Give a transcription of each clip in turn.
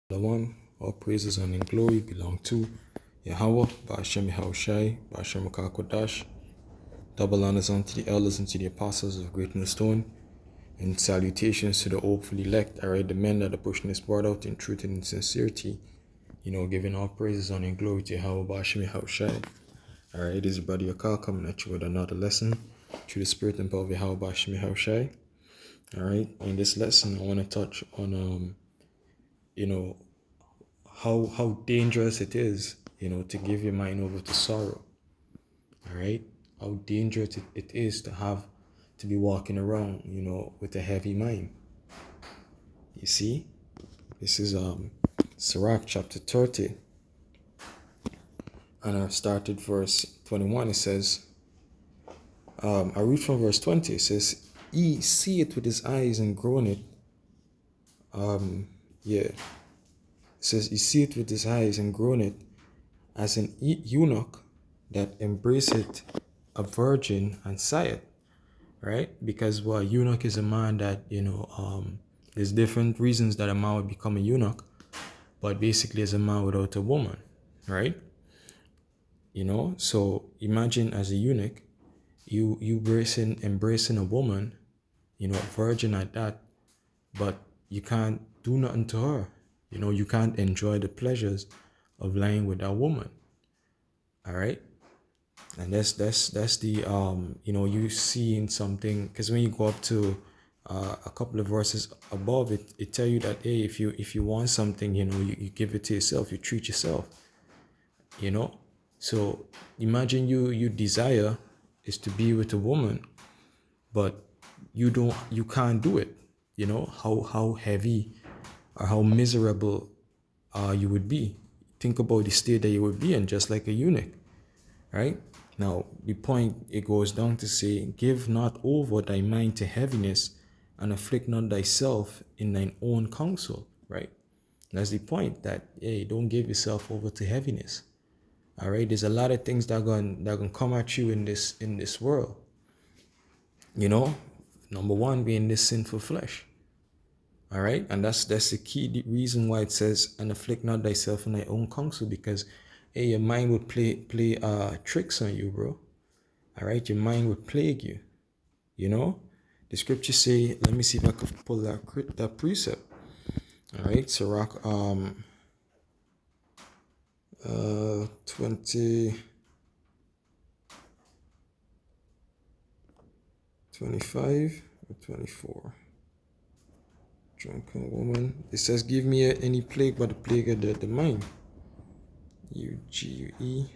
One, all praises and glory belong to Yahweh, Ba'ashem Yahushai, Ba'ashem Kodash. Double honors unto the elders and to the apostles of Great Millstone, and salutations to the hopeful elect, alright, the men that are pushing this word out in truth and in sincerity, giving all praises and glory to Yahweh, Ba'ashem Yahushai. Alright, it is your brother Yakal coming at you with another lesson through the spirit and power of Yahweh, Ba'ashem Yahushai. Alright, in this lesson, I want to touch on, how dangerous it is, to give your mind over to sorrow. All right, how dangerous it is to be walking around, with a heavy mind. You see, this is Sirach chapter 30, and I've started verse 21. It says, I read from verse 20. It says, "He see it with his eyes and groan it." It says, "He see it with his eyes and groan it, as an eunuch that embraceth a virgin and sigheth." Right? Because a eunuch is a man that, there's different reasons that a man would become a eunuch, but basically as a man without a woman, right? So imagine as a eunuch, you embracing a woman, a virgin at that, but you can't do nothing to her. You can't enjoy the pleasures of lying with that woman. All right. And that's the, you see in something, because when you go up to a couple of verses above it, it tell you that, hey, if you want something, you give it to yourself, you treat yourself, So imagine you desire is to be with a woman, but you can't do it. How heavy or how miserable you would be. Think about the state that you would be in, just like a eunuch, right? Now, the point, it goes down to say, "Give not over thy mind to heaviness, and afflict not thyself in thine own counsel," right? That's the point, that, hey, don't give yourself over to heaviness. All right, there's a lot of things that are going to come at you in this world. Number one being this sinful flesh. All right, and that's the key reason why it says, "And afflict not thyself in thy own counsel," because, hey, your mind would play tricks on you, bro. All right, your mind would plague you. The scriptures say, let me see if I can pull that precept. All right, Sirach 25 or 24. Drunken woman. It says, "Give me any plague but the plague of the mind." UGE.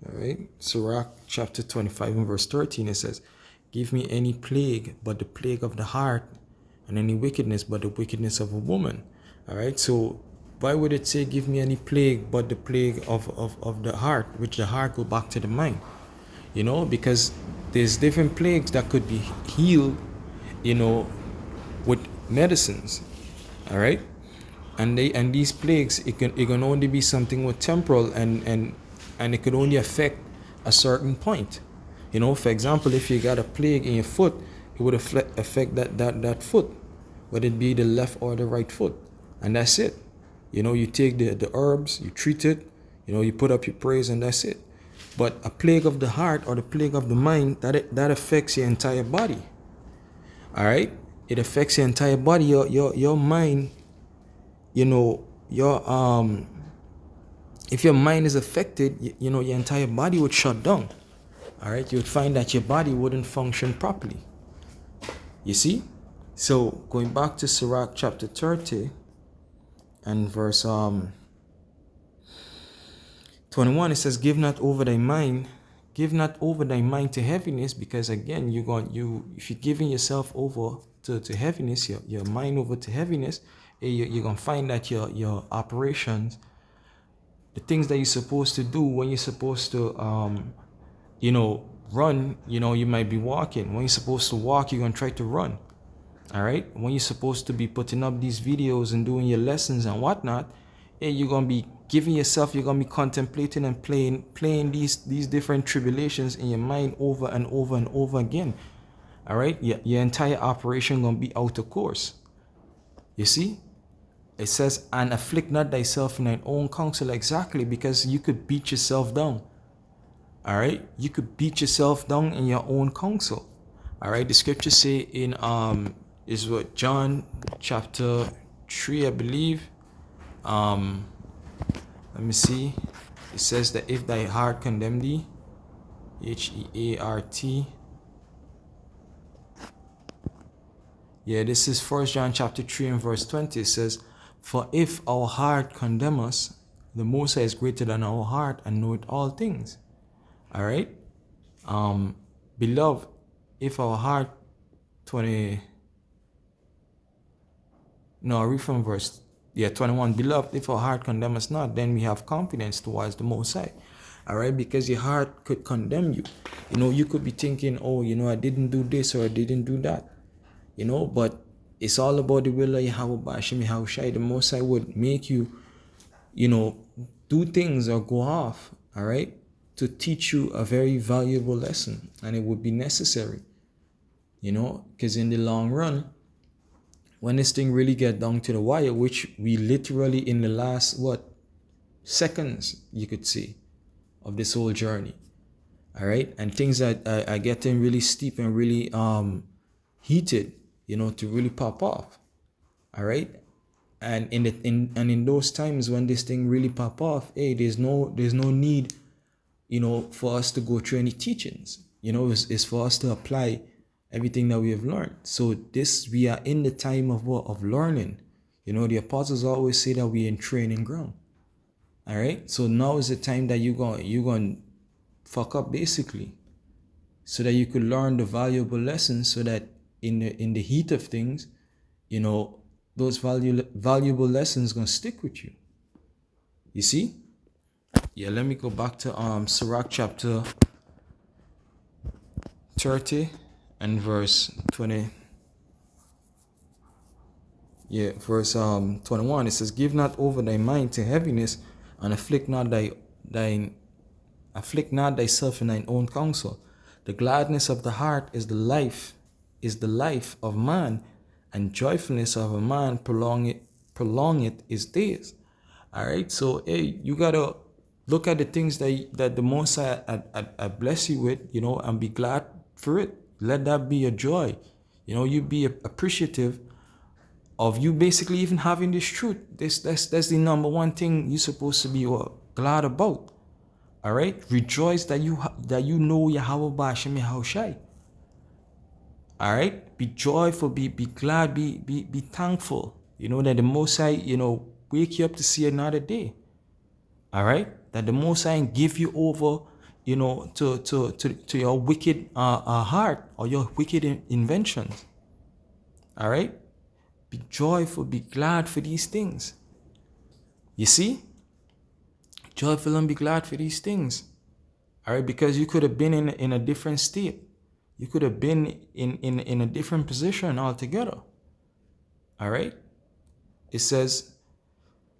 All right. Sirach chapter 25 and verse 13. It says, "Give me any plague but the plague of the heart, and any wickedness but the wickedness of a woman." All right. So why would it say, "Give me any plague but the plague of the heart," which the heart go back to the mind? Because there's different plagues that could be healed, with medicines. All right. And these plagues, it can only be something with temporal, and it could only affect a certain point. For example, if you got a plague in your foot, it would affect that foot, whether it be the left or the right foot, and that's it. You take the herbs, you treat it, you put up your prayers, and that's it. But a plague of the heart or the plague of the mind, that affects your entire body. All right, it affects your entire body, your mind. If your mind is affected, your entire body would shut down. All right, you would find that your body wouldn't function properly. You see? So going back to Sirach chapter 30 and verse 21, it says, "Give not over thy mind to heaviness," because again, if you're giving yourself over to heaviness, your mind over to heaviness, you're gonna find that your operations, the things that you're supposed to do when you're supposed to run, you might be walking. When you're supposed to walk, you're gonna try to run. All right, when you're supposed to be putting up these videos and doing your lessons and whatnot, you're gonna be giving yourself, you're gonna be contemplating and playing these different tribulations in your mind over and over and over again. All right, your entire operation gonna be out of course. You see, it says, and afflict not thyself in thine own counsel. Exactly, because you could beat yourself down. All right, you could beat yourself down in your own counsel. All right, the scriptures say in is what John chapter 3, I believe. Let me see. It says that if thy heart condemn thee, Heart. Yeah, this is 1 John chapter 3 and verse 20. It says, for if our heart condemn us, the Most High is greater than our heart and knoweth all things. All right. Beloved, if our heart 20 no, I read from verse 21. Beloved, if our heart condemn us not, then we have confidence towards the Most High. All right, because your heart could condemn you. You could be thinking, oh, I didn't do this or I didn't do that. But it's all about the will of Yahweh Hashem Yahushai. The Most High would make you, do things or go off, all right, to teach you a very valuable lesson, and it would be necessary, because in the long run, when this thing really get down to the wire, which we literally in the last seconds, you could see, of this whole journey, all right, and things are getting really steep and really heated, to really pop off, all right, and in those times when this thing really pop off, hey, there's no need, for us to go through any teachings, it's for us to apply everything that we have learned. So we are in the time of learning. The apostles always say that we're in training ground. All right. So now is the time that you're going to fuck up basically, so that you could learn the valuable lessons, so that in the heat of things, those valuable lessons going to stick with you. You see? Yeah, let me go back to Sirach chapter 30 and verse 20. Yeah, verse 21. It says, give not over thy mind to heaviness, and afflict not thyself in thine own counsel. The gladness of the heart is the life of man, and joyfulness of a man prolongeth his days. All right, so hey, you gotta look at the things that the Most High I bless you with, and be glad for it. Let that be your joy. You be appreciative of you basically even having this truth. That's the number one thing you're supposed to be glad about. All right, rejoice that you know Yahweh Hashem Yahushai. All right, be joyful, be glad, be thankful. That the Most High, wake you up to see another day. All right, that the Most High give you over, to your wicked heart or your wicked inventions. All right, be joyful, be glad for these things. You see, joyful and be glad for these things. All right, because you could have been in a different state. You could have been in a different position altogether. All right, it says,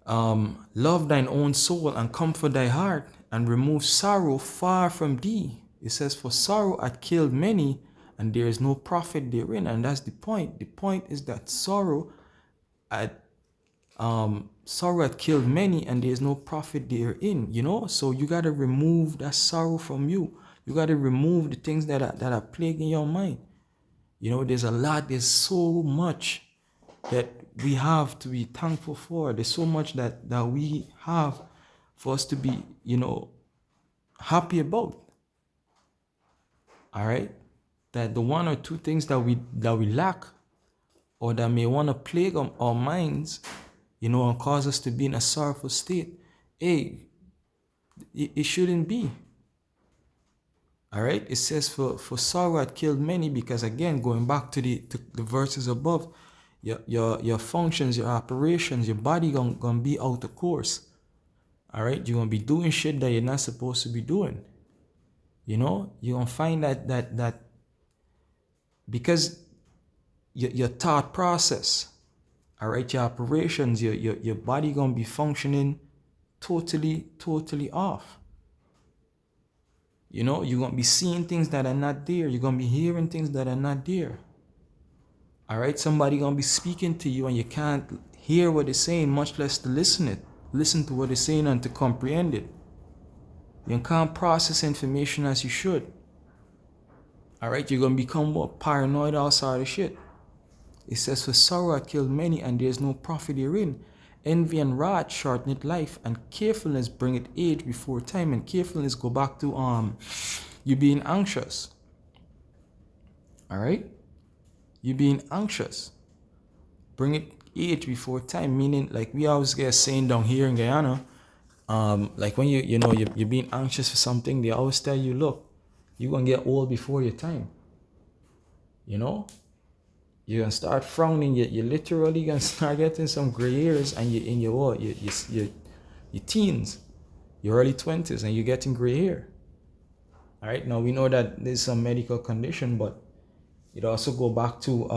love thine own soul and comfort thy heart, and remove sorrow far from thee. It says, for sorrow hath killed many, and there is no profit therein. And that's the point. The point is that sorrow had killed many, and there is no profit therein. So you got to remove that sorrow from you. You got to remove the things that are plaguing your mind. There's so much that we have to be thankful for. There's so much that we have for us to be, happy about. All right? That the one or two things that we lack, or that may want to plague our minds, and cause us to be in a sorrowful state, hey, it shouldn't be. All right? It says, for sorrow had killed many, because again, going back to the verses above, your functions, your operations, your body gonna be out of course. All right? You're gonna be doing shit that you're not supposed to be doing. You're gonna find that because your thought process, all right, your operations, your body gonna be functioning totally off. You know, you're going to be seeing things that are not there. You're going to be hearing things that are not there. All right? Somebody going to be speaking to you and you can't hear what they're saying, much less to listen to what they're saying and to comprehend it. You can't process information as you should. All right? You're going to become more paranoid, all sort of shit. It says, for sorrow hath killed many, and there is no profit herein. Envy and wrath shorteneth life, and carefulness bringeth age before time. And carefulness go back to you being anxious. All right? You being anxious. Bring it age before time, meaning like we always get a saying down here in Guyana, like when you're being anxious for something, they always tell you, look, you're gonna get old before your time. You know? You're gonna start frowning, you're literally gonna start getting some gray hairs, and you're in your teens, your early 20s, and you're getting gray hair. All right, now we know that there's some medical condition, but it also go back to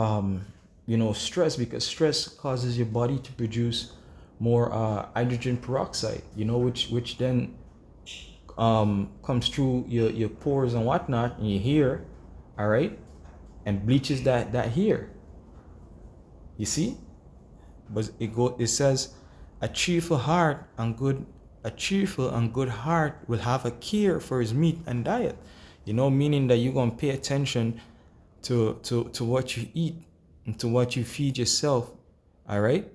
stress, because stress causes your body to produce more hydrogen peroxide, which then comes through your pores and whatnot, and your hair, all right, and bleaches that hair. You see? But it says, a cheerful and good heart will have a care for his meat and diet. Meaning that you're gonna pay attention to what you eat and to what you feed yourself, all right?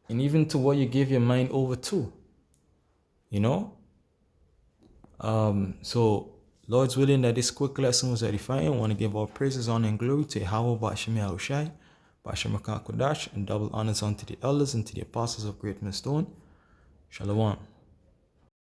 And even to what you give your mind over to. So Lord's willing that this quick lesson was edifying. I want to give all praises, honor, and glory to Yahweh Ba'Shem Yahushai, Ba'Shem Kodash, and double honors unto the elders and to the apostles of Great Millstone. Shalom.